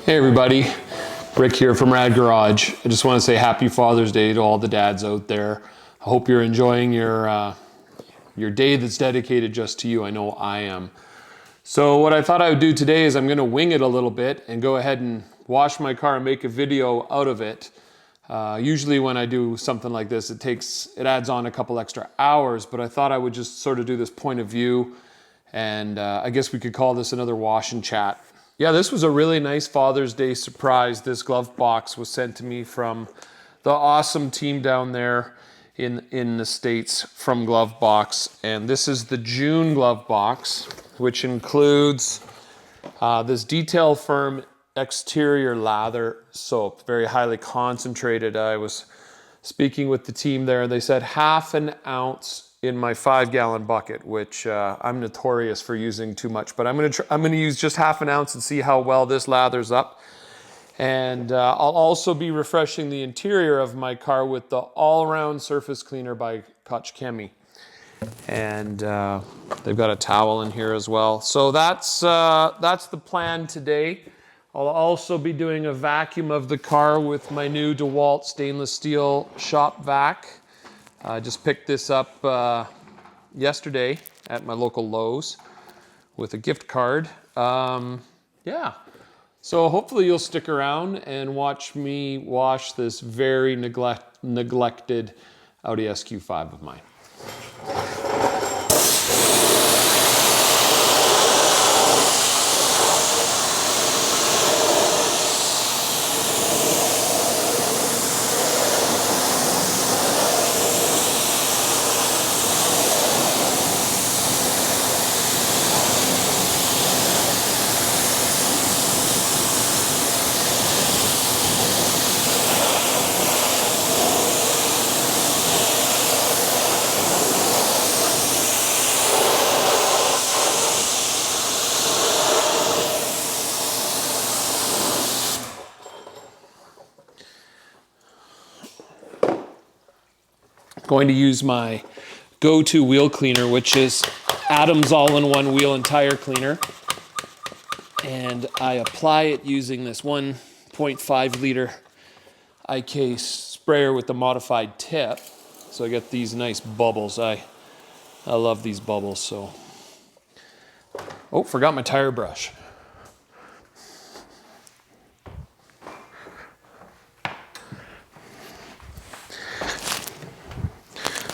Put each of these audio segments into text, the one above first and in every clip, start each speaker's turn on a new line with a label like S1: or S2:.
S1: Hey everybody, Rick here from Rad Garage. I just want to say happy Father's Day to all the dads out there. I hope you're enjoying your day that's dedicated just to you. I know I am. So what I thought I would do today is I'm going to wing it a little bit and go ahead and wash my car and make a video out of it. Usually when I do something like this, it adds on a couple extra hours, but I thought I would just sort of do this point of view, and I guess we could call this another wash and chat. Yeah, this was a really nice Father's Day surprise. This glove box was sent to me from the awesome team down there in the States from Glovebox. And this is the June glove box, which includes this Detail Firm exterior lather soap, very highly concentrated. I was speaking with the team there and they said half an ounce in my 5-gallon bucket, which I'm notorious for using too much, but I'm gonna use just half an ounce and see how well this lathers up. And I'll also be refreshing the interior of my car with the Allround surface cleaner by Koch Chemie. And they've got a towel in here as well. So that's the plan today. I'll also be doing a vacuum of the car with my new DeWalt stainless steel shop vac. I just picked this up yesterday at my local Lowe's with a gift card. Yeah, so hopefully you'll stick around and watch me wash this very neglected Audi SQ5 of mine. Going to use my go-to wheel cleaner, which is Adam's all-in-one wheel and tire cleaner. And I apply it using this 1.5 liter IK sprayer with the modified tip. So I get these nice bubbles. I love these bubbles. So, oh, forgot my tire brush.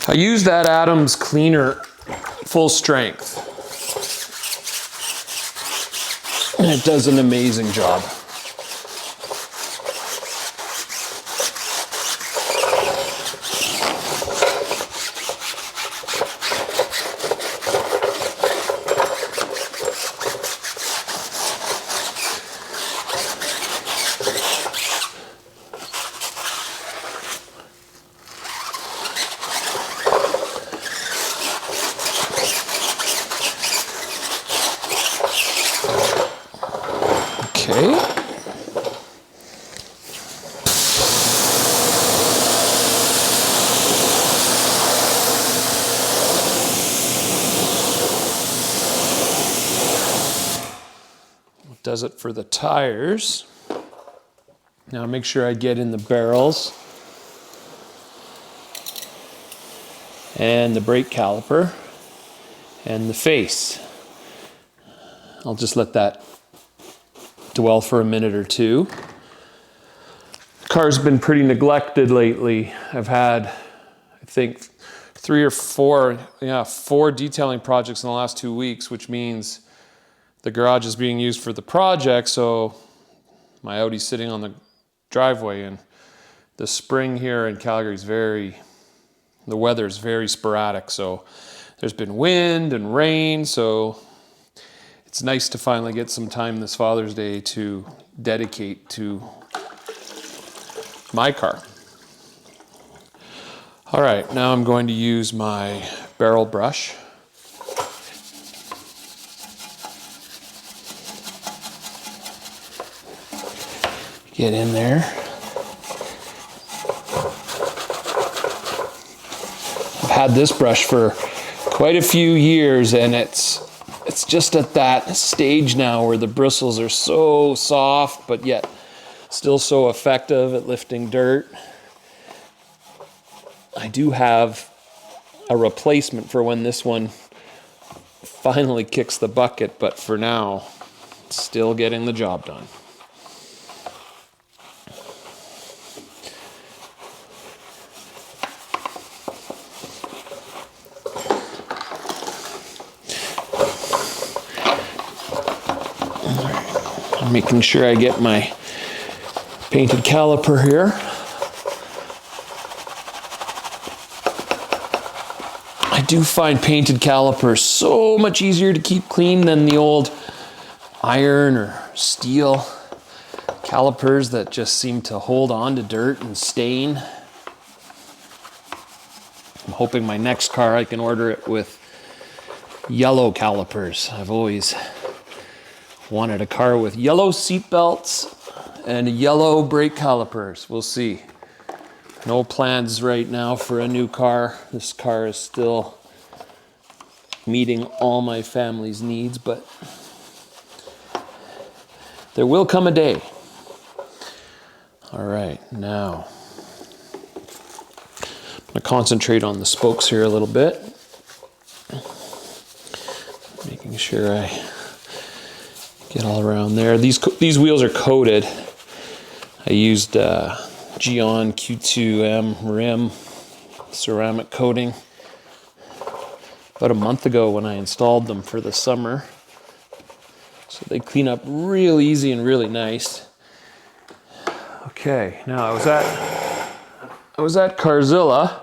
S1: I use that Adams cleaner full strength, and it does an amazing job. Okay. Does it for the tires. Now make sure I get in the barrels and the brake caliper and the face. I'll just let that dwell for a minute or two. The car's been pretty neglected lately. I've had, I think, 3 or 4 detailing projects in the last 2 weeks, which means the garage is being used for the project, so my Audi's sitting on the driveway, and the spring here in Calgary is the weather's very sporadic, so there's been wind and rain, so it's nice to finally get some time this Father's Day to dedicate to my car. All right, now I'm going to use my barrel brush. Get in there. I've had this brush for quite a few years, and it's it's just at that stage now where the bristles are so soft, but yet still so effective at lifting dirt. I do have a replacement for when this one finally kicks the bucket, but for now, it's still getting the job done. I'm making sure I get my painted caliper here. I do find painted calipers so much easier to keep clean than the old iron or steel calipers that just seem to hold on to dirt and stain. I'm hoping my next car I can order it with yellow calipers. I've always wanted a car with yellow seat belts and yellow brake calipers. We'll see. No plans right now for a new car. This car is still meeting all my family's needs, but there will come a day. All right, now I'm gonna concentrate on the spokes here a little bit. Making sure I get all around there. These wheels are coated. I used Gyeon Q2M rim ceramic coating about a month ago when I installed them for the summer. So they clean up real easy and really nice. Okay, now I was at Carzilla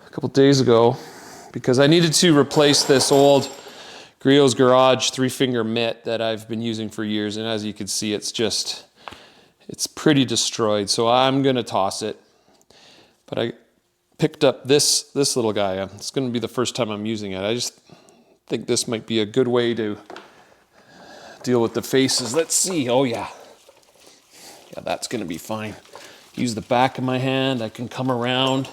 S1: a couple days ago because I needed to replace this old Griot's Garage 3-finger mitt that I've been using for years, and as you can see, it's pretty destroyed, so I'm gonna toss it. But I picked up this little guy. It's gonna be the first time I'm using it. I just think this might be a good way to deal with the faces. Let's see. Oh yeah, that's gonna be fine. Use the back of my hand. I can come around,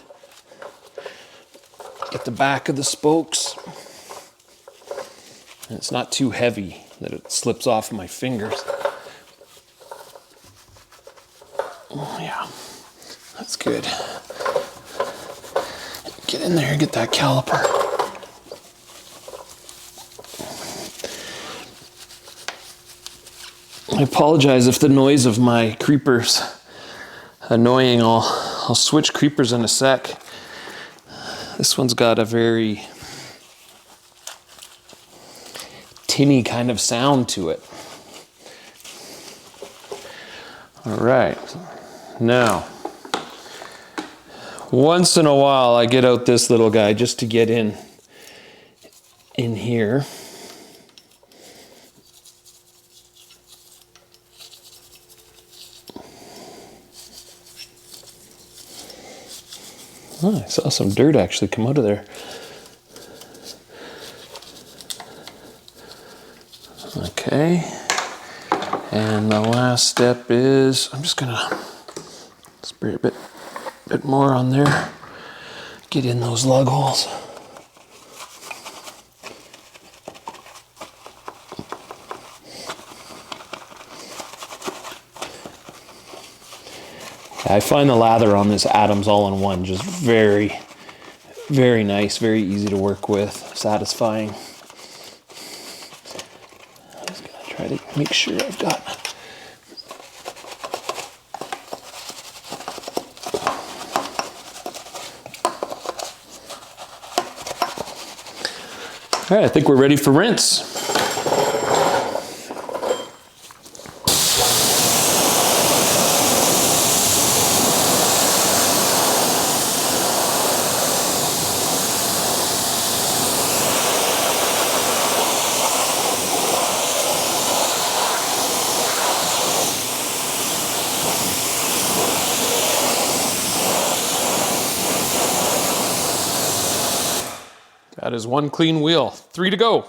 S1: get the back of the spokes. And it's not too heavy that it slips off my fingers. Oh yeah, that's good. Get in there and get that caliper. I apologize if the noise of my creepers annoying. I'll switch creepers in a sec. This one's got a very tinny kind of sound to it. All right, now, once in a while I get out this little guy just to get in here. Oh, I saw some dirt actually come out of there. Okay, and the last step is, I'm just gonna spray a bit more on there, get in those lug holes. I find the lather on this Adams all-in-one just very, very nice, very easy to work with, satisfying. I'm just gonna try to make sure I've got all right, I think we're ready for rinse. That is one clean wheel. 3 to go.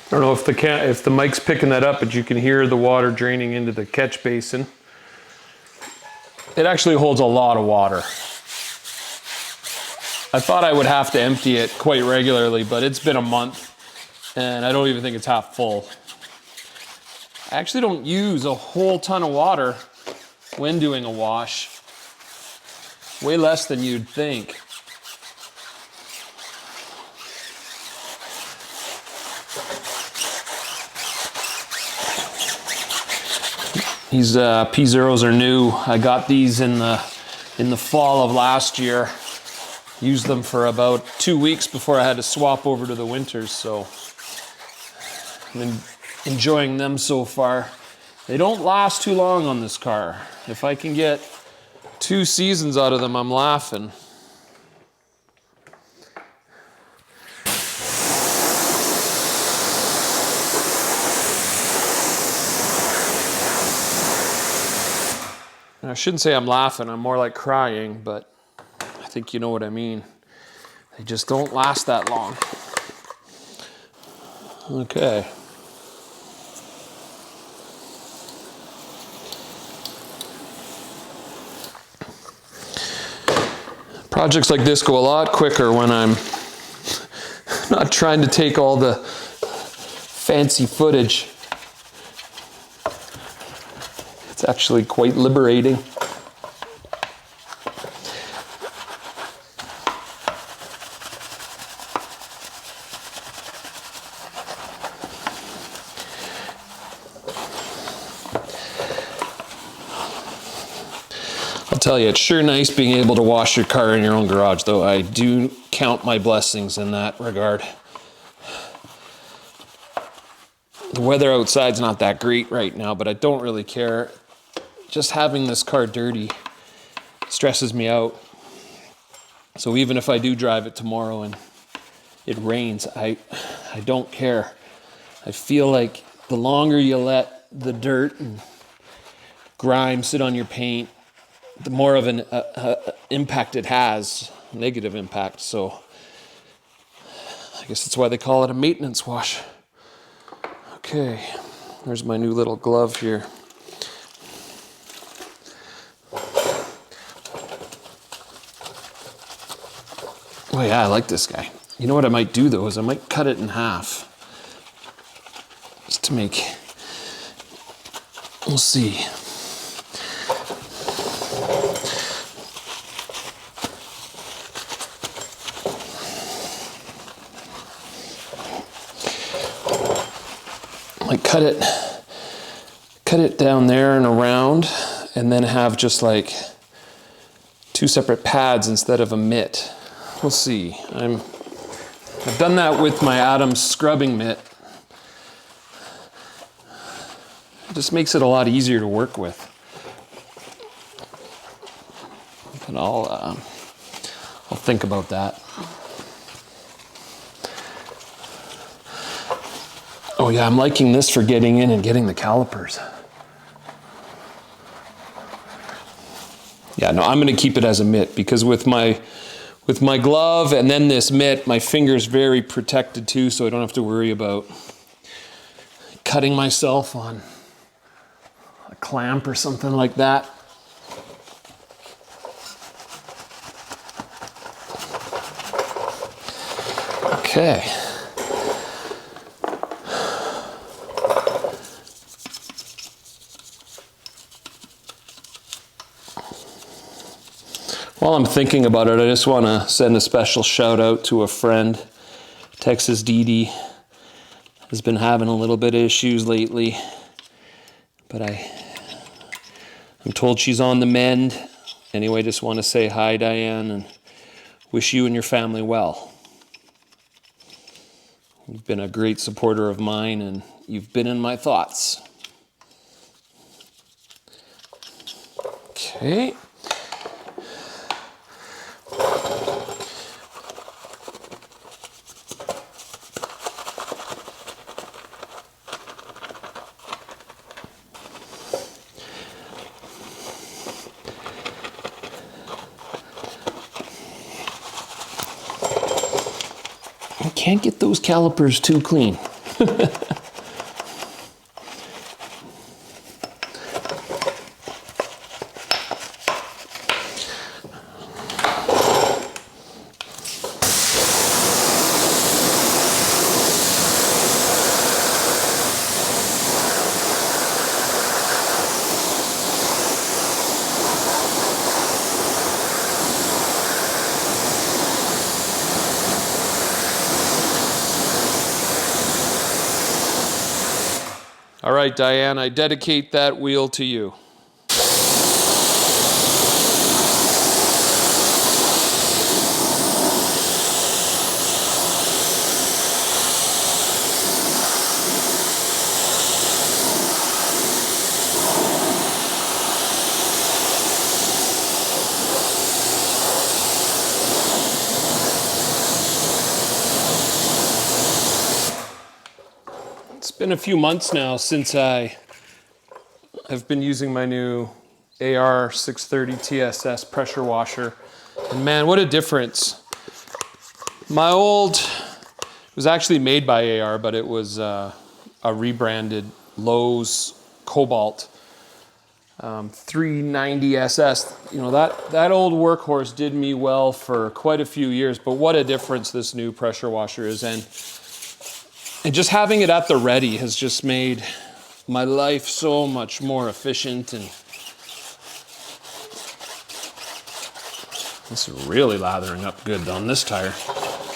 S1: I don't know if the mic's picking that up, but you can hear the water draining into the catch basin. It actually holds a lot of water. I thought I would have to empty it quite regularly, but it's been a month and I don't even think it's half full. I actually don't use a whole ton of water when doing a wash. Way less than you'd think. These P0s are new. I got these in the fall of last year. Used them for about 2 weeks before I had to swap over to the winters, so I've been enjoying them so far. They don't last too long on this car. If I can get 2 seasons out of them, I'm laughing. I shouldn't say I'm laughing, I'm more like crying, but I think you know what I mean. They just don't last that long. Okay. Projects like this go a lot quicker when I'm not trying to take all the fancy footage. It's actually quite liberating. I'll tell you, it's sure nice being able to wash your car in your own garage, though I do count my blessings in that regard. The weather outside's not that great right now, but I don't really care. Just having this car dirty stresses me out. So even if I do drive it tomorrow and it rains, I don't care. I feel like the longer you let the dirt and grime sit on your paint, the more of an impact it has, negative impact. So I guess that's why they call it a maintenance wash. Okay, there's my new little glove here. Oh yeah, I like this guy. You know what I might do though is I might cut it in half. Just to make, we'll see. Like cut it down there and around, and then have just like 2 separate pads instead of a mitt. We'll see. I've done that with my Adams scrubbing mitt. It just makes it a lot easier to work with. But I'll think about that. Oh yeah, I'm liking this for getting in and getting the calipers. Yeah, no, I'm gonna keep it as a mitt because with my glove and then this mitt, my finger's very protected too, so I don't have to worry about cutting myself on a clamp or something like that. Okay. While I'm thinking about it, I just want to send a special shout out to a friend. Texas Dee Dee has been having a little bit of issues lately, but I'm told she's on the mend. Anyway, just want to say hi, Diane, and wish you and your family well. You've been a great supporter of mine, and you've been in my thoughts. Okay. Can't get those calipers too clean. All right, Diane, I dedicate that wheel to you. It's been a few months now since I have been using my new AR630 TSS pressure washer. And man, what a difference. My old, it was actually made by AR, but it was a rebranded Lowe's Cobalt 390 SS. You know, that old workhorse did me well for quite a few years, but what a difference this new pressure washer is. And just having it at the ready has just made my life so much more efficient. And this is really lathering up good on this tire.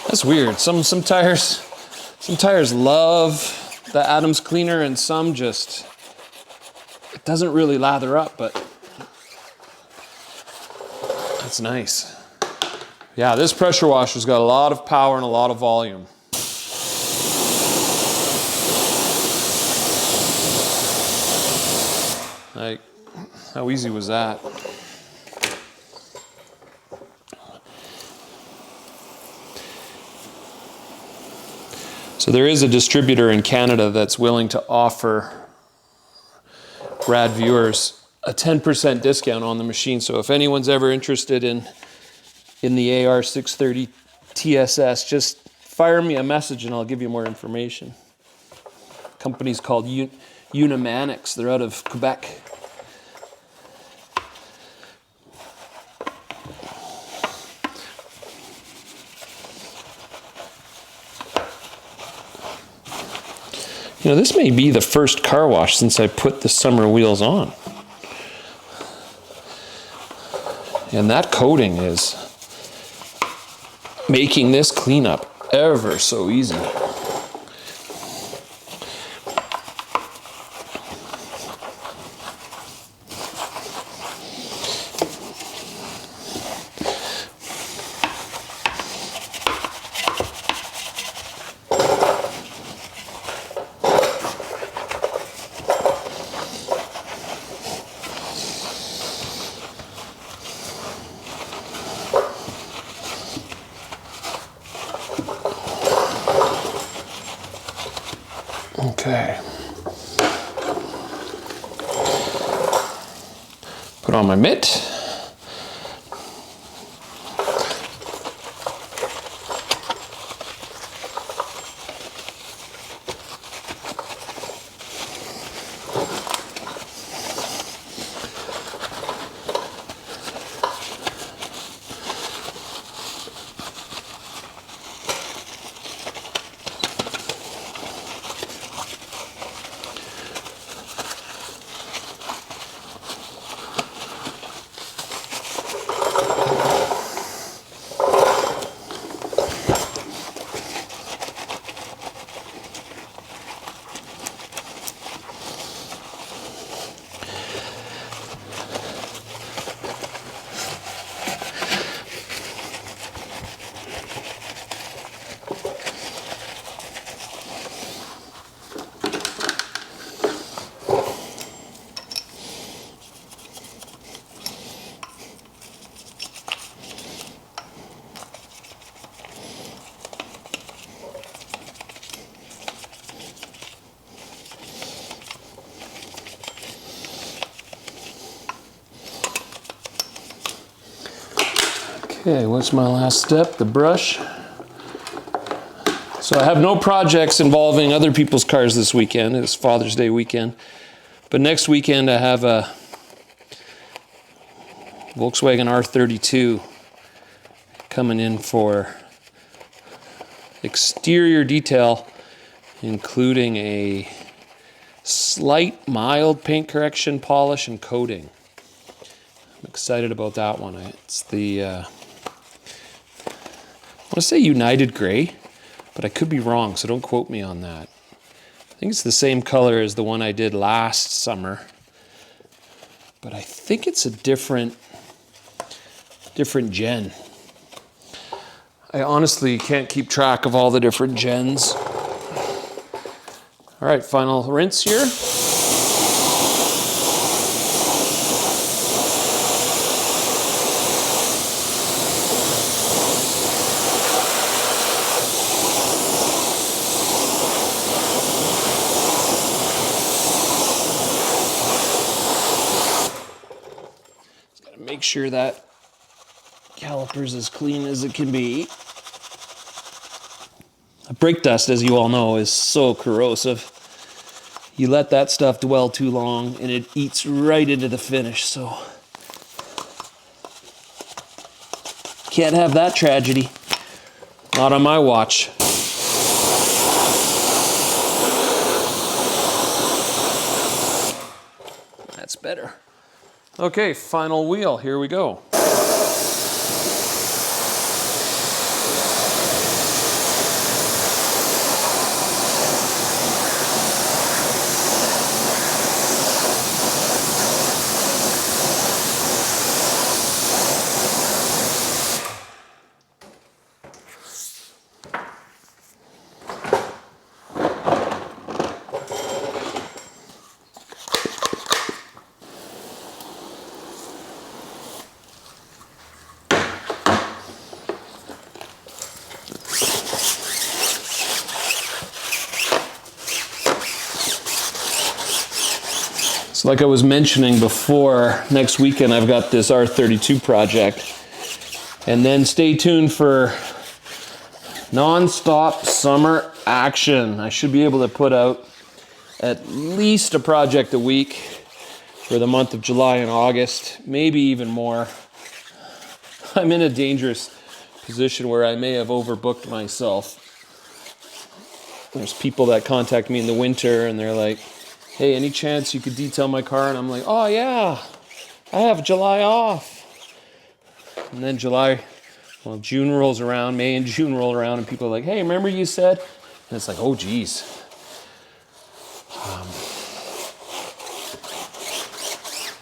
S1: That's weird. Some tires love the Adams cleaner, and some just, it doesn't really lather up, but that's nice. Yeah, this pressure washer's got a lot of power and a lot of volume. Like, how easy was that? So there is a distributor in Canada that's willing to offer Rad viewers a 10% discount on the machine. So if anyone's ever interested in the AR630 TSS, just fire me a message and I'll give you more information. The company's called Unimanics. They're out of Quebec. You know, this may be the first car wash since I put the summer wheels on. And that coating is making this cleanup ever so easy. Okay. Put on my mitt. Okay, what's my last step? The brush. So I have no projects involving other people's cars this weekend. It's Father's Day weekend. But next weekend I have a Volkswagen R32 coming in for exterior detail, including a slight mild paint correction, polish, and coating. I'm excited about that one. It's the, I want to say United Gray, but I could be wrong, so don't quote me on that. I think it's the same color as the one I did last summer, but I think it's a different gen. I honestly can't keep track of all the different gens. All right, final rinse here. Just gotta make sure that caliper's as clean as it can be. Brake dust, as you all know, is so corrosive. You let that stuff dwell too long and it eats right into the finish, so can't have that tragedy. Not on my watch. That's better. Okay, final wheel, here we go. So like I was mentioning before, next weekend I've got this R32 project. And then stay tuned for non-stop summer action. I should be able to put out at least a project a week for the month of July and August, maybe even more. I'm in a dangerous position where I may have overbooked myself. There's people that contact me in the winter and they're like, hey, any chance you could detail my car? And I'm like, oh yeah, I have July off. And then June rolls around, May and June roll around, and people are like, hey, remember you said? And it's like, oh geez.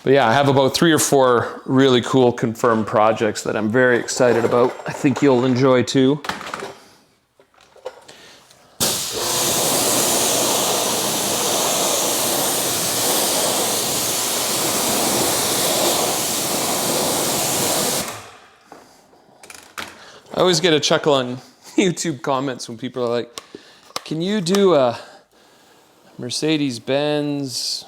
S1: But yeah, I have about 3 or 4 really cool confirmed projects that I'm very excited about. I think you'll enjoy too. I always get a chuckle on YouTube comments when people are like, can you do a Mercedes-Benz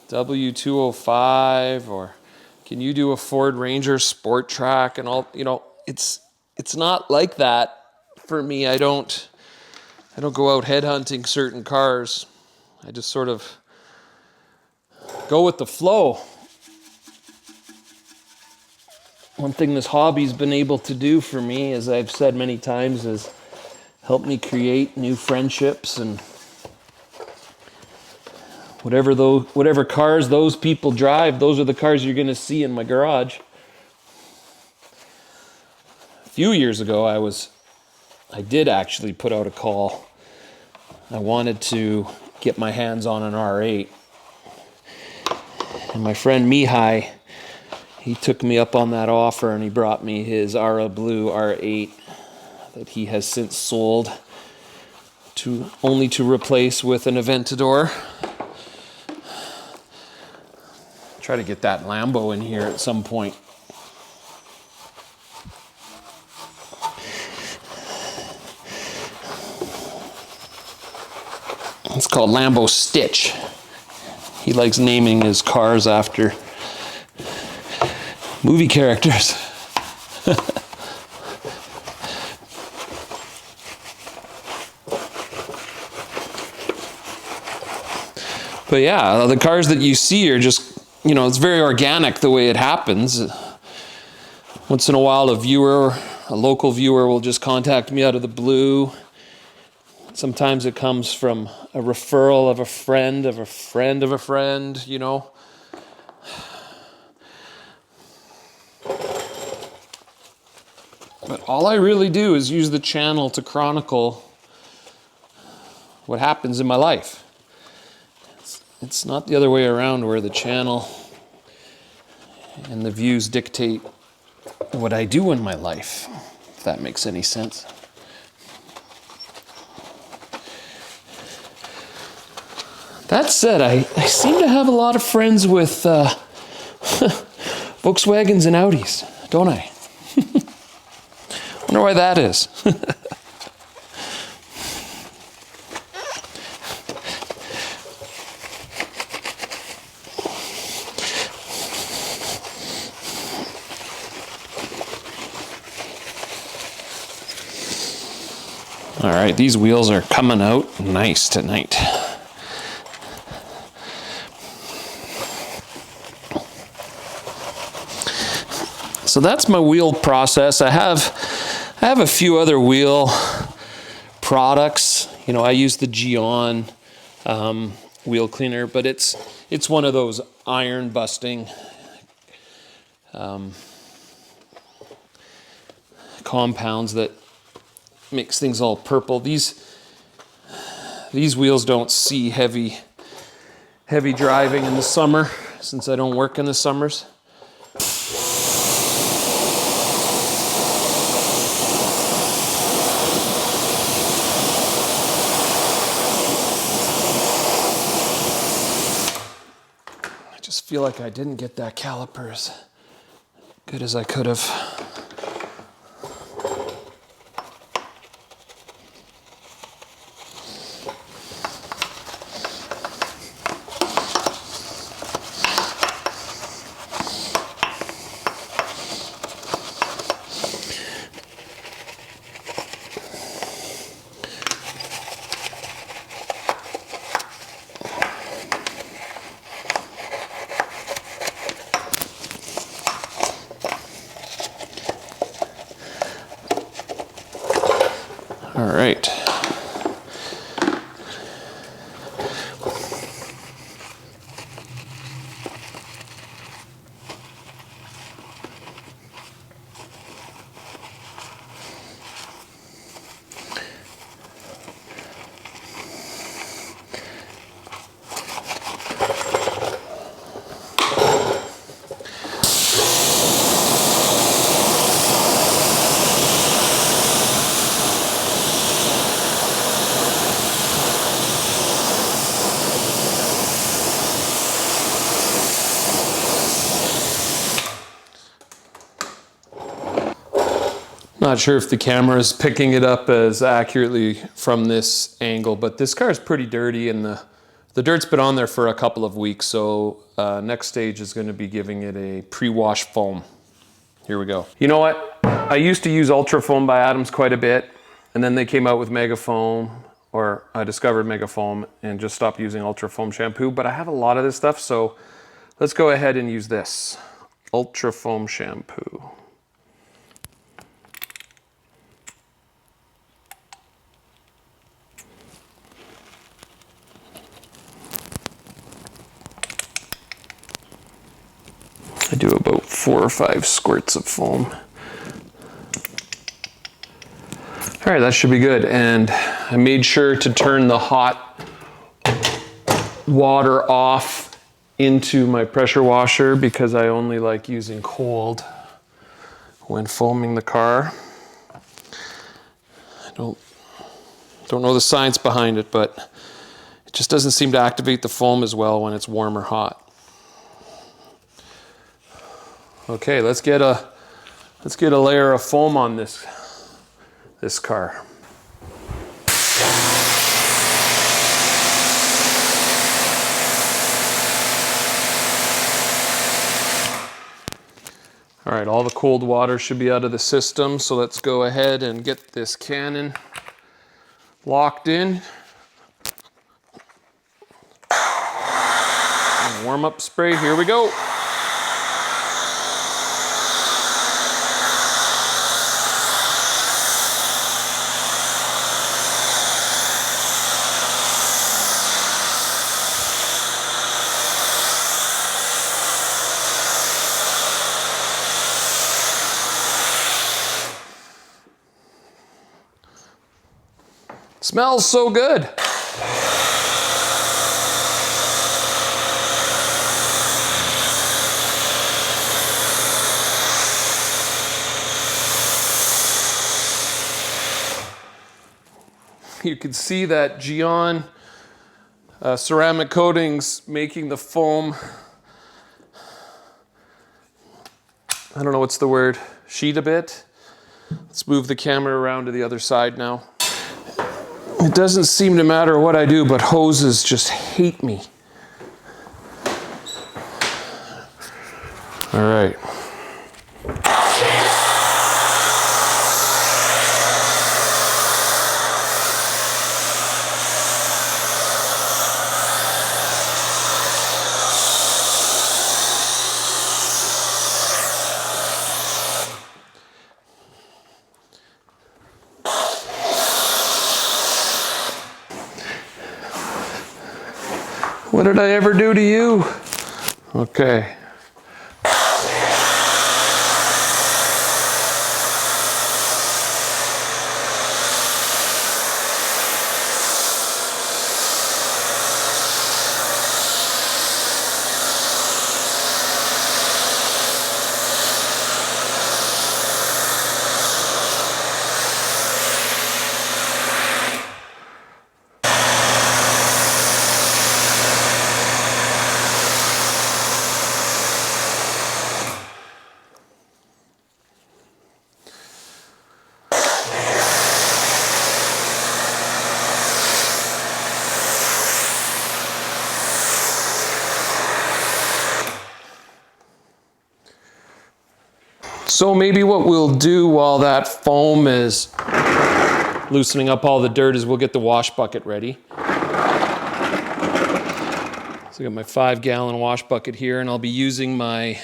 S1: W205, or can you do a Ford Ranger Sport Track and all? You know, it's not like that for me. I don't go out headhunting certain cars. I just sort of go with the flow. One thing this hobby's been able to do for me, as I've said many times, is help me create new friendships, and whatever cars those people drive, those are the cars you're going to see in my garage. A few years ago, I did actually put out a call. I wanted to get my hands on an R8. And my friend Mihai, he took me up on that offer and he brought me his Ara Blue R8 that he has since sold only to replace with an Aventador. Try to get that Lambo in here at some point. It's called Lambo Stitch. He likes naming his cars after movie characters. But yeah, the cars that you see are just, you know, it's very organic the way it happens. Once in a while, a local viewer will just contact me out of the blue. Sometimes it comes from a referral of a friend of a friend of a friend, you know. But all I really do is use the channel to chronicle what happens in my life. It's not the other way around where the channel and the views dictate what I do in my life, if that makes any sense. That said, I seem to have a lot of friends with Volkswagens and Audis, don't I? Wonder why that is. All right, these wheels are coming out nice tonight. So that's my wheel process. I have a few other wheel products. You know, I use the Gyeon wheel cleaner, but it's one of those iron busting compounds that makes things all purple. These wheels don't see heavy driving in the summer, since I don't work in the summers. I just feel like I didn't get that caliper as good as I could have. All right. Not sure if the camera is picking it up as accurately from this angle, but this car is pretty dirty, and the dirt's been on there for a couple of weeks, so next stage is going to be giving it a pre-wash foam. Here we go. You know what? I used to use Ultra Foam by Adams quite a bit, and then they came out with Mega Foam, or I discovered Mega Foam and just stopped using Ultra Foam shampoo, but I have a lot of this stuff, so let's go ahead and use this Ultra Foam shampoo. I do about 4 or 5 squirts of foam. All right, that should be good. And I made sure to turn the hot water off into my pressure washer because I only like using cold when foaming the car. I don't know the science behind it, but it just doesn't seem to activate the foam as well when it's warm or hot. Okay, let's get a layer of foam on this car. All right, all the cold water should be out of the system, so let's go ahead and get this cannon locked in. warm-up spray, here we go. Smells so good. You can see that Gyeon ceramic coatings making the foam, I don't know what's the word, sheet a bit. Let's move the camera around to the other side now. It doesn't seem to matter what I do, but hoses just hate me. All right. What did I ever do to you? Okay. So maybe what we'll do while that foam is loosening up all the dirt is we'll get the wash bucket ready. So I got my 5-gallon wash bucket here, and I'll be using my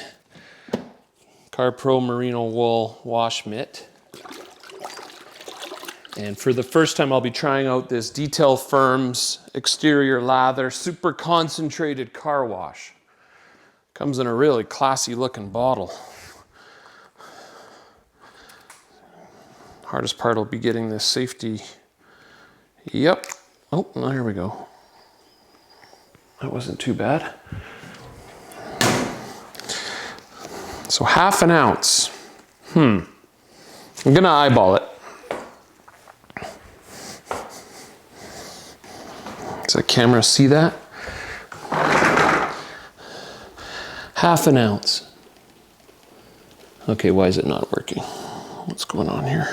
S1: CarPro Merino wool wash mitt. And for the first time, I'll be trying out this Detail Firms exterior lather super concentrated car wash. Comes in a really classy looking bottle. Hardest part will be getting this safety. Yep. Oh, there we go. That wasn't too bad. So 1/2 ounce. I'm gonna eyeball it. Does the camera see that? 1/2 ounce. Okay, why is it not working? What's going on here?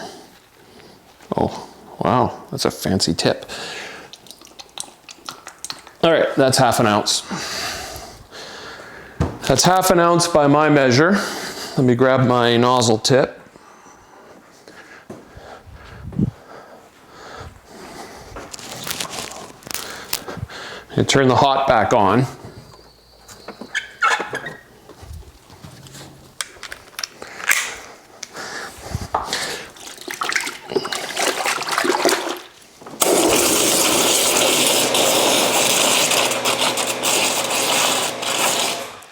S1: Oh, wow, that's a fancy tip. All right, that's 1/2 ounce. That's 1/2 ounce by my measure. Let me grab my nozzle tip. And turn the hot back on.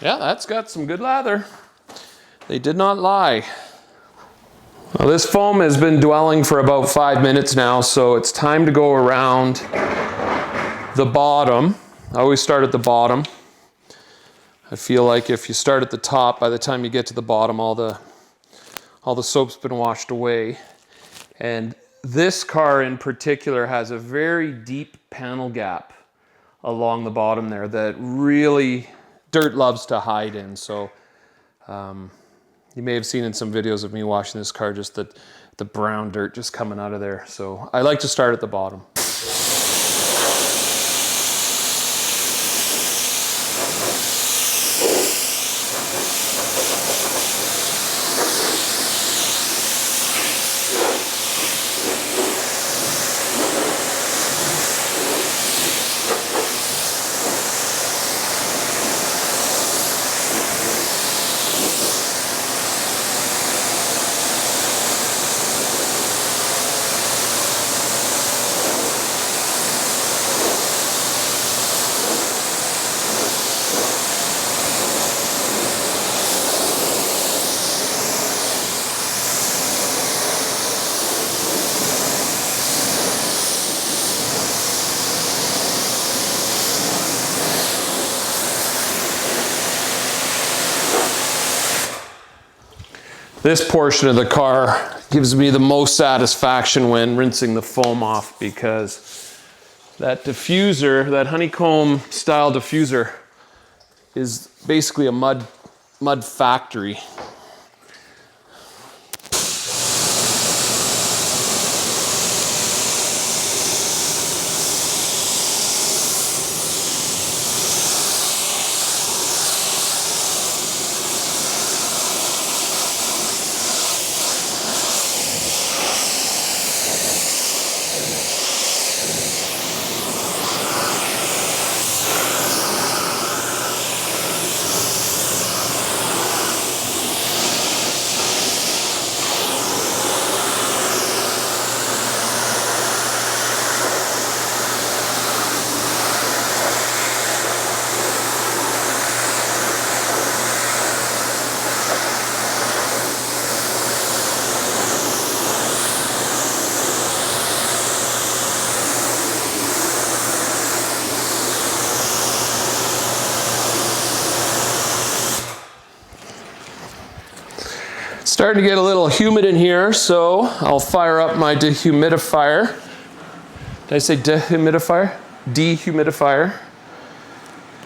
S1: Yeah, that's got some good lather. They did not lie. Well, this foam has been dwelling for about 5 minutes now, so it's time to go around the bottom. I always start at the bottom. I feel like if you start at the top, by the time you get to the bottom, all the soap's been washed away. And this car in particular has a very deep panel gap along the bottom there that really dirt loves to hide in. So you may have seen in some videos of me washing this car just the brown dirt just coming out of there. So I like to start at the bottom. This portion of the car gives me the most satisfaction when rinsing the foam off, because that diffuser, that honeycomb style diffuser, is basically a mud factory. Starting to get a little humid in here, so I'll fire up my dehumidifier. Did I say dehumidifier? Dehumidifier.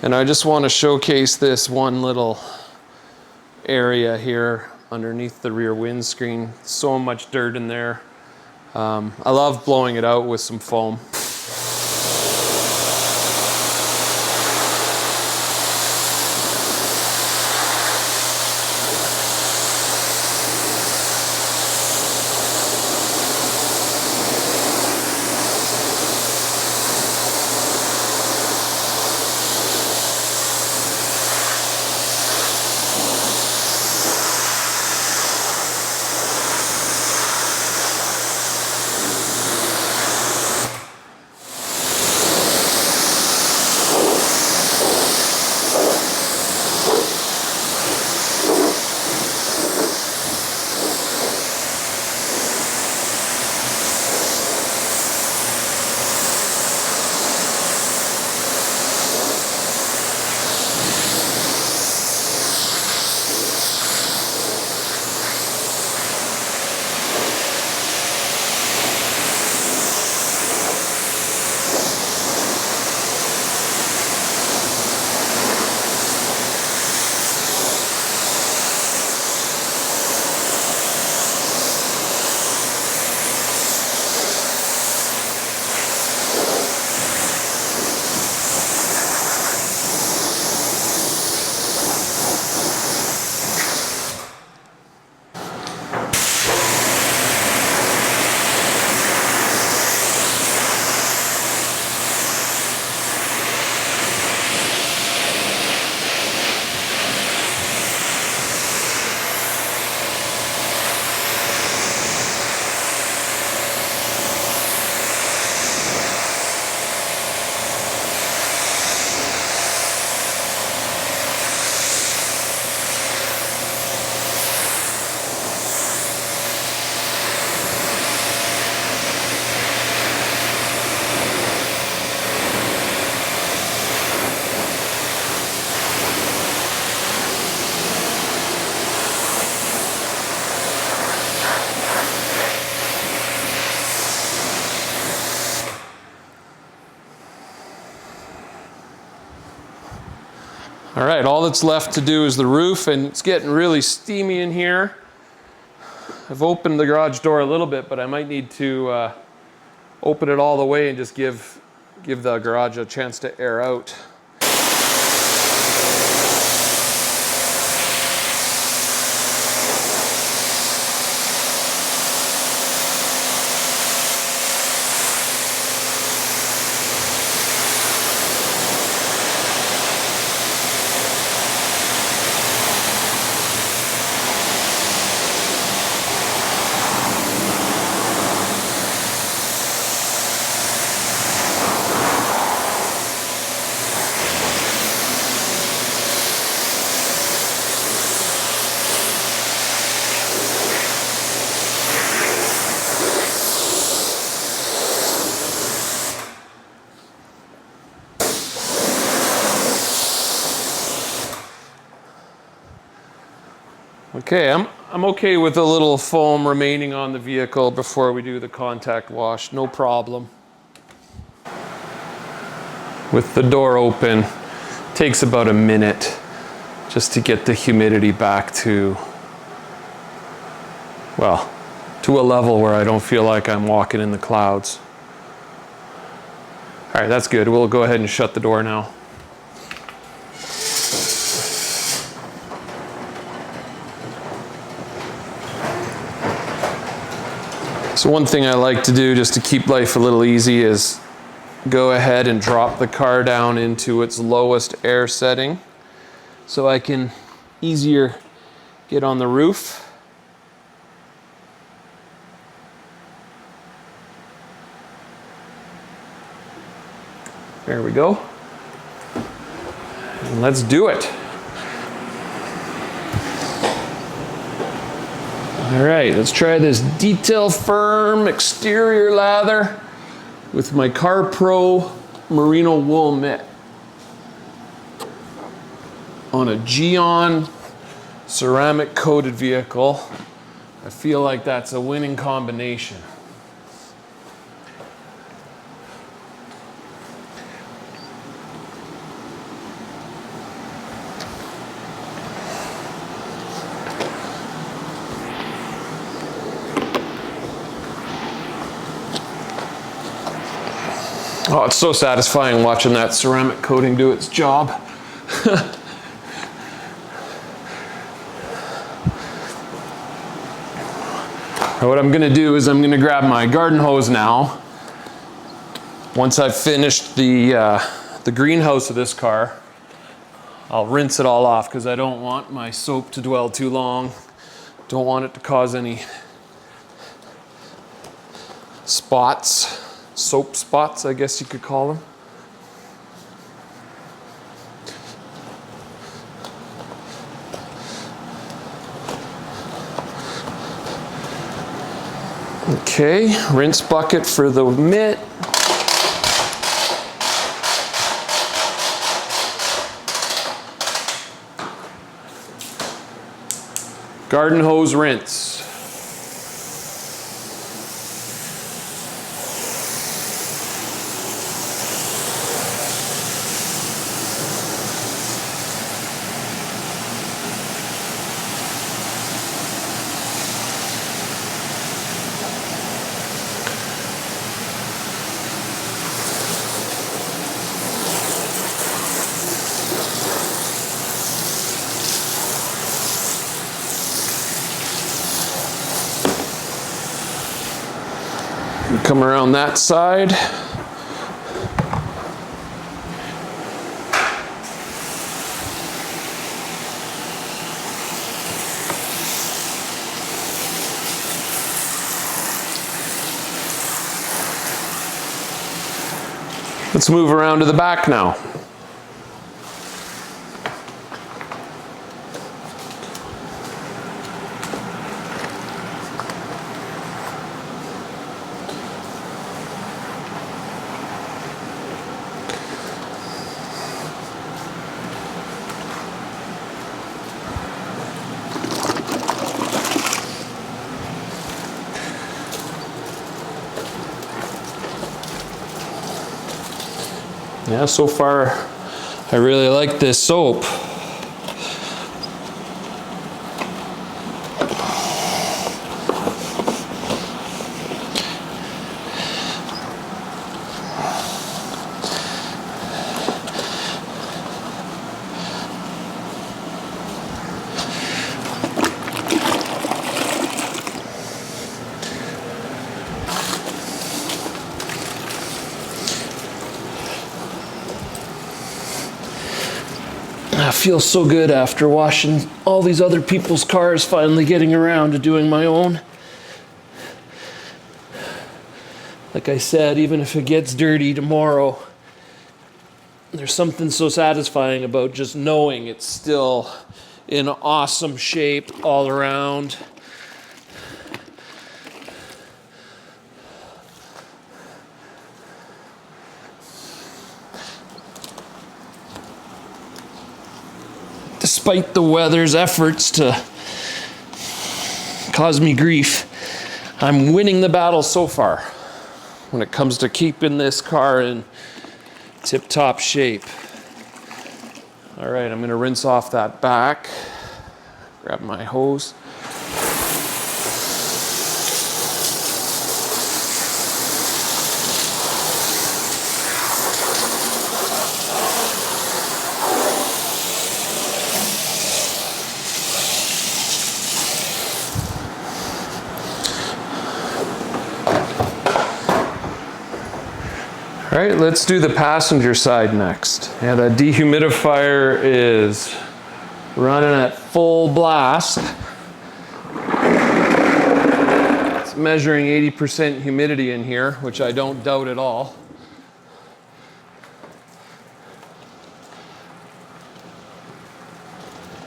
S1: And I just want to showcase this one little area here underneath the rear windscreen. So much dirt in there. I love blowing it out with some foam. All right, all that's left to do is the roof, and it's getting really steamy in here. I've opened the garage door a little bit, but I might need to open it all the way and just give the garage a chance to air out. Okay, I'm okay with a little foam remaining on the vehicle before we do the contact wash, no problem. With the door open, takes about a minute just to get the humidity back to, well, to a level where I don't feel like I'm walking in the clouds. All right, that's good. We'll go ahead and shut the door now. So one thing I like to do just to keep life a little easy is go ahead and drop the car down into its lowest air setting so I can easier get on the roof. There we go. And let's do it. All right, let's try this detail firm exterior lather with my CarPro Merino wool mitt on a Gyeon ceramic coated vehicle. I feel like that's a winning combination. Oh, it's so satisfying watching that ceramic coating do its job. What I'm gonna do is I'm gonna grab my garden hose now. Once I've finished the greenhouse of this car, I'll rinse it all off because I don't want my soap to dwell too long. Don't want it to cause any spots. Soap spots, I guess you could call them. Okay, rinse bucket for the mitt. Garden hose rinse. Come around that side. Let's move around to the back now. Yeah, so far I really like this soap. I feel so good after washing all these other people's cars, finally getting around to doing my own. Like I said, even if it gets dirty tomorrow, there's something so satisfying about just knowing it's still in awesome shape all around. Despite the weather's efforts to cause me grief. I'm winning the battle so far when it comes to keeping this car in tip-top shape. All right, I'm gonna rinse off that back. Grab my hose. All right, let's do the passenger side next. Yeah, that dehumidifier is running at full blast. It's measuring 80% humidity in here, which I don't doubt at all.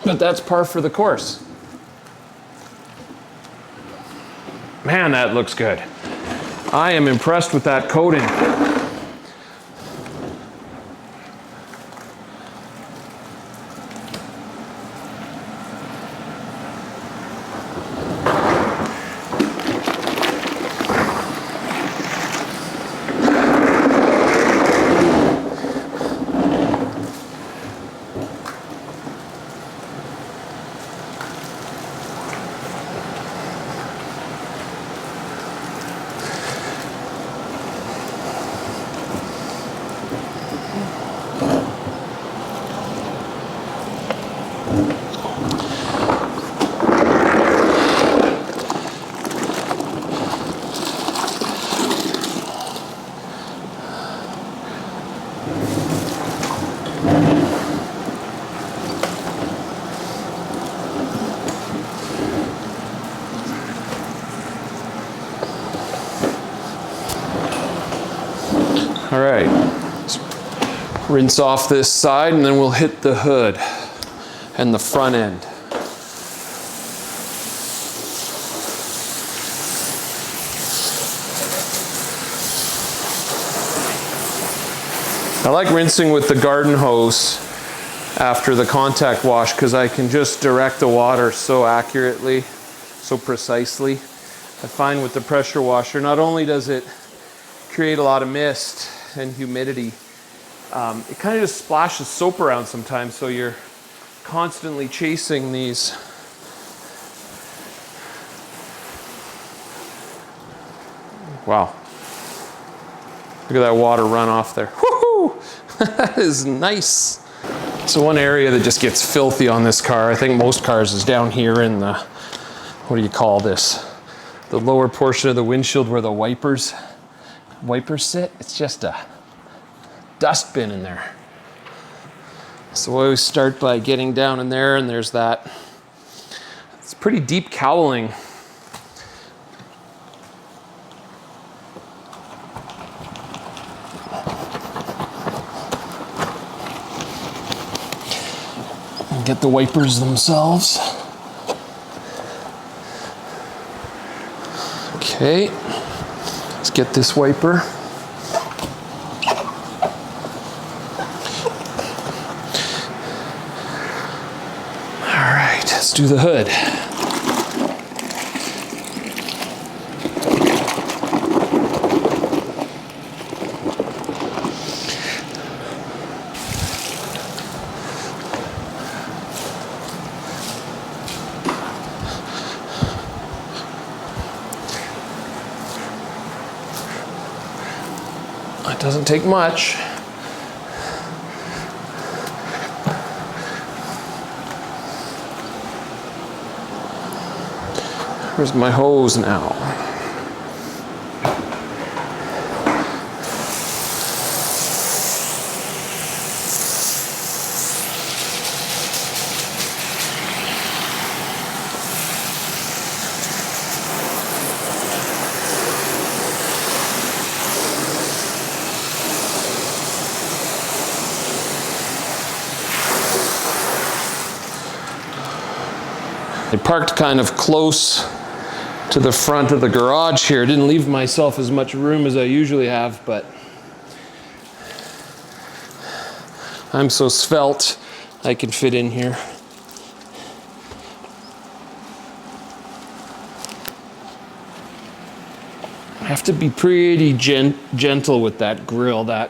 S1: But that's par for the course. Man, that looks good. I am impressed with that coating. All right, let's rinse off this side and then we'll hit the hood and the front end. I like rinsing with the garden hose after the contact wash because I can just direct the water so accurately, so precisely. I find with the pressure washer, not only does it create a lot of mist and humidity, it kind of just splashes soap around sometimes, so you're constantly chasing these. Wow. Look at that water run off there. Woohoo! That is nice. So one area that just gets filthy on this car, I think most cars, is down here in the, what do you call this? The lower portion of the windshield where the wipers sit. It's just a dust bin in there. So we always start by getting down in there, and there's that. It's pretty deep cowling. And get the wipers themselves. Okay. Let's get this wiper. All right, let's do the hood. It doesn't take much. Where's my hose now? I parked kind of close to the front of the garage here. Didn't leave myself as much room as I usually have, but I'm so svelte I can fit in here. I have to be pretty gentle with that grill. That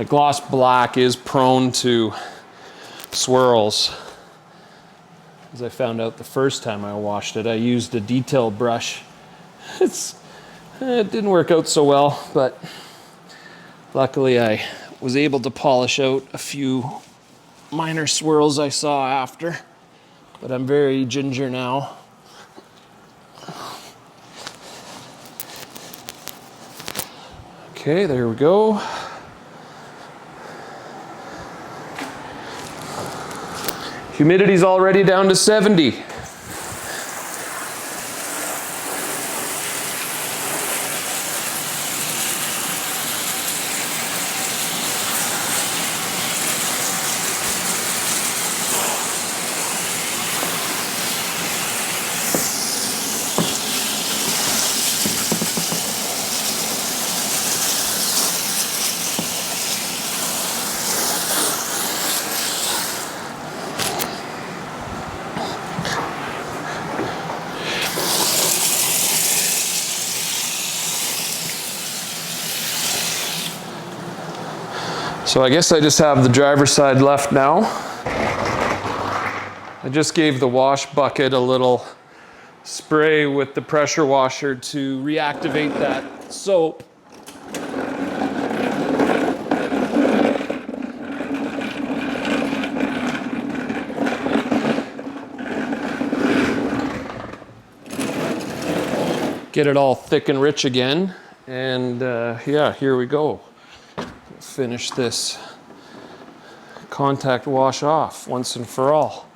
S1: gloss black is prone to swirls. As I found out the first time I washed it, I used a detail brush. It didn't work out so well, but luckily I was able to polish out a few minor swirls I saw after. But I'm very ginger now. Okay, there we go. Humidity's already down to 70. So I guess I just have the driver's side left now. I just gave the wash bucket a little spray with the pressure washer to reactivate that soap. Get it all thick and rich again. And yeah, here we go. Finish this contact wash off once and for all.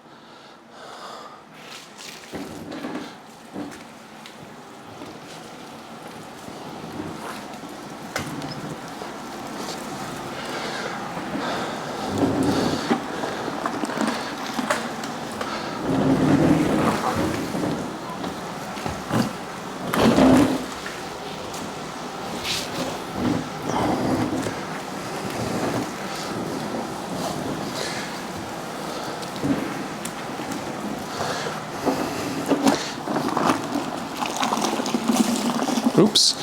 S1: Oops.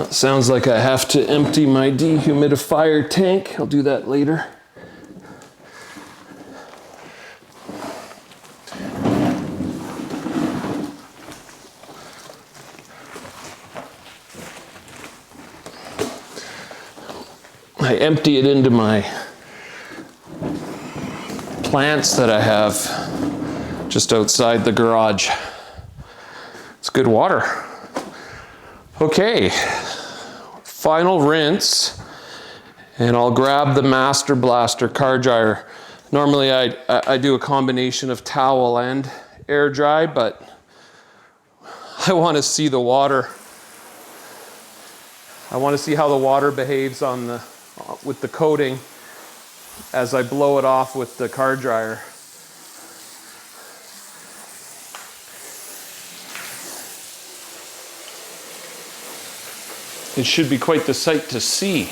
S1: Sounds like I have to empty my dehumidifier tank. I'll do that later. I empty it into my plants that I have just outside the garage. It's good water. Okay, final rinse, and I'll grab the Master Blaster car dryer. Normally I do a combination of towel and air dry, but I want to see the water. I want to see how the water behaves on with the coating as I blow it off with the car dryer. It should be quite the sight to see.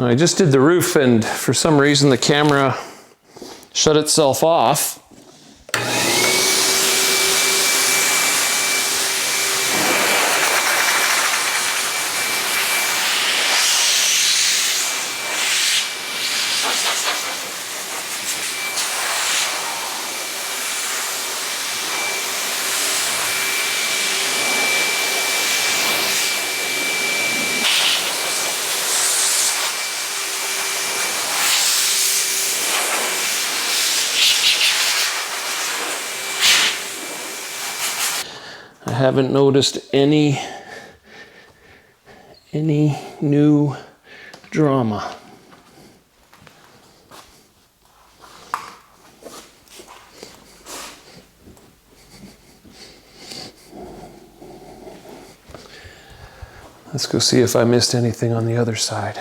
S1: I just did the roof, and for some reason the camera shut itself off. I haven't noticed any new drama. Let's go see if I missed anything on the other side.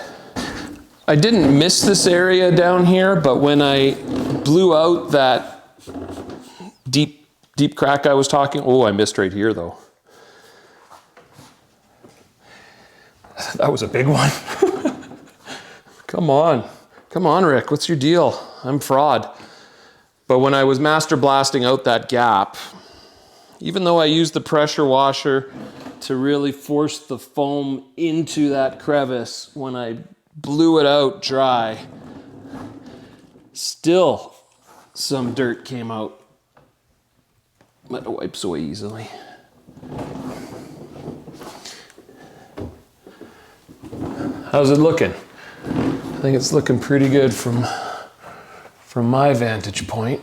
S1: I didn't miss this area down here, but when I blew out that deep crack I was talking, oh, I missed right here though. That was a big one. Come on, Rick, what's your deal? I'm fraud. But when I was master blasting out that gap, even though I used the pressure washer to really force the foam into that crevice, when I blew it out dry, still some dirt came out. But it wipes away easily. How's it looking? I think it's looking pretty good from my vantage point.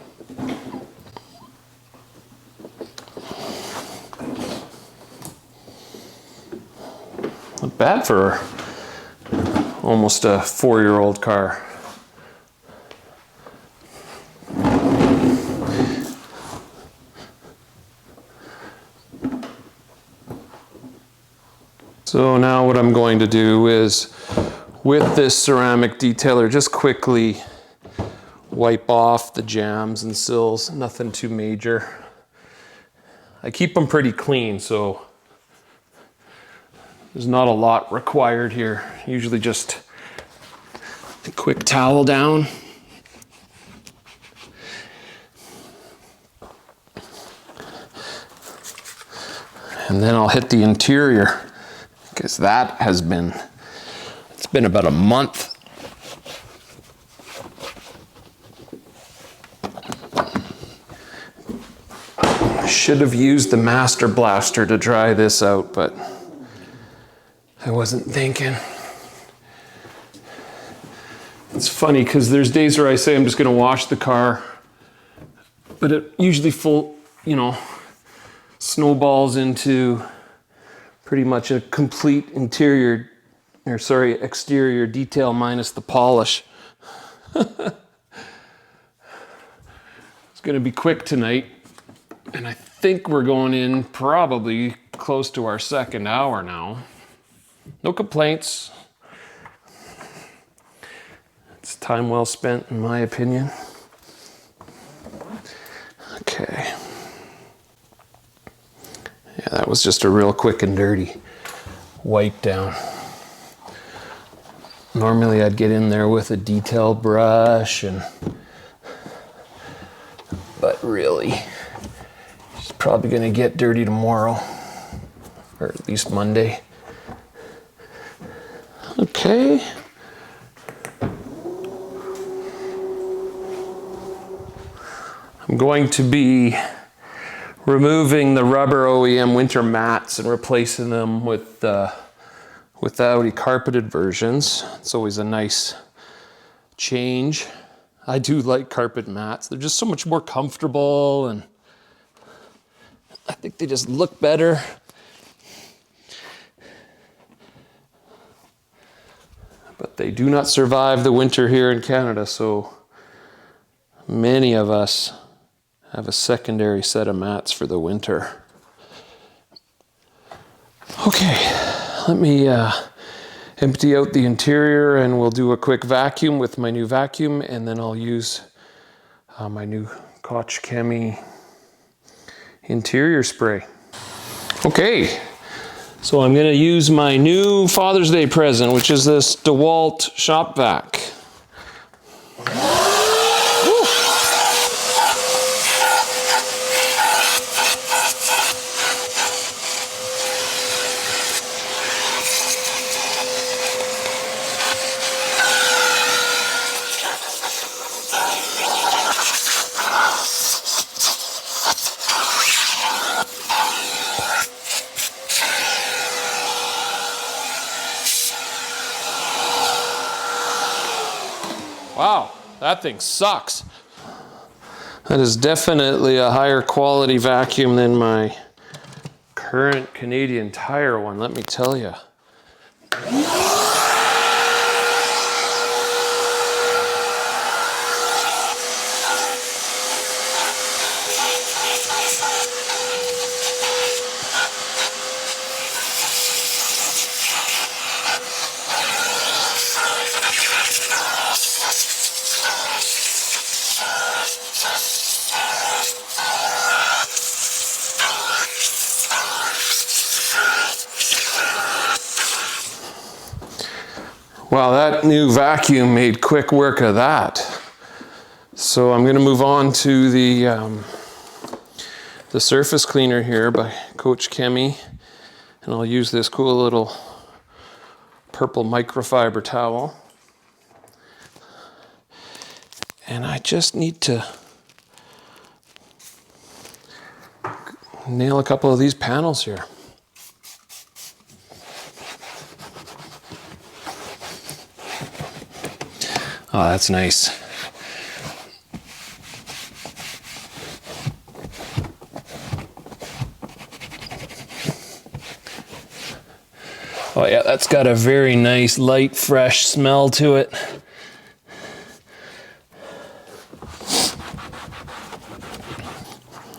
S1: Not bad for almost a 4-year-old car. So now what I'm going to do is, with this ceramic detailer, just quickly wipe off the jams and sills, nothing too major. I keep them pretty clean, so there's not a lot required here. Usually just a quick towel down. And then I'll hit the interior, because that has been, it's been about a month. I should have used the master blaster to dry this out, but I wasn't thinking. It's funny because there's days where I say I'm just going to wash the car, but it usually snowballs into pretty much a complete exterior detail minus the polish. It's going to be quick tonight, and I think we're going in probably close to our second hour now. No complaints. It's time well spent, in my opinion. Okay. Yeah, that was just a real quick and dirty wipe down. Normally I'd get in there with a detail brush, but really, it's probably gonna get dirty tomorrow, or at least Monday. Okay. I'm going to be removing the rubber OEM winter mats and replacing them with the Audi carpeted versions. It's always a nice change. I do like carpet mats. They're just so much more comfortable, and I think they just look better. But they do not survive the winter here in Canada, so many of us have a secondary set of mats for the winter. Okay, let me empty out the interior, and we'll do a quick vacuum with my new vacuum, and then I'll use my new Koch Chemie interior spray. Okay, so I'm gonna use my new Father's Day present, which is this DeWalt shop vac. Wow, that thing sucks. That is definitely a higher quality vacuum than my current Canadian Tire one, let me tell you. Wow, that new vacuum made quick work of that. So I'm going to move on to the surface cleaner here by Koch Chemie, and I'll use this cool little purple microfiber towel. And I just need to nail a couple of these panels here. Oh, that's nice. Oh yeah, that's got a very nice, light, fresh smell to it.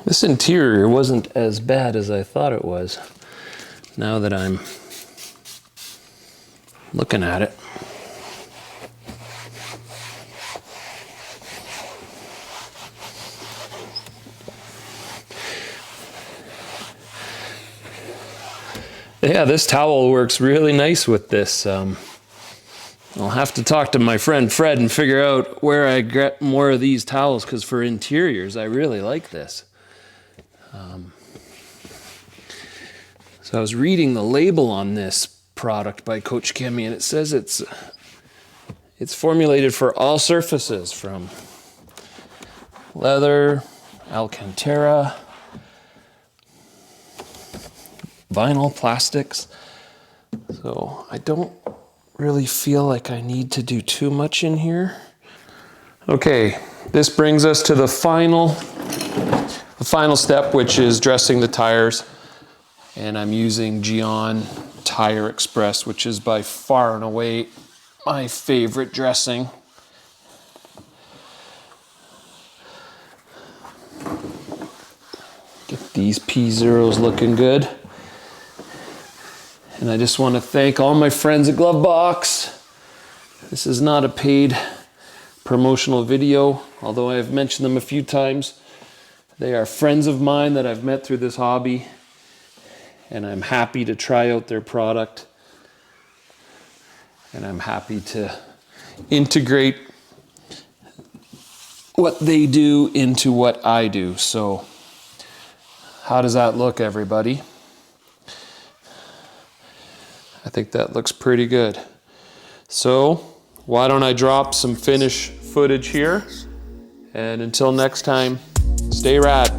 S1: This interior wasn't as bad as I thought it was, now that I'm looking at it. Yeah, this towel works really nice with this. I'll have to talk to my friend Fred and figure out where I get more of these towels, because for interiors, I really like this. So I was reading the label on this product by Koch Chemie, and it says it's formulated for all surfaces, from leather, alcantara, vinyl, plastics. So I don't really feel like I need to do too much in here. Okay, this brings us to the final step, which is dressing the tires. And I'm using Gyeon Tire Express, which is by far and away my favorite dressing. Get these P0s looking good. And I just want to thank all my friends at Glovebox. This is not a paid promotional video, although I have mentioned them a few times. They are friends of mine that I've met through this hobby, and I'm happy to try out their product. And I'm happy to integrate what they do into what I do. So, how does that look, everybody? I think that looks pretty good. So, why don't I drop some finish footage here? And until next time, stay rad.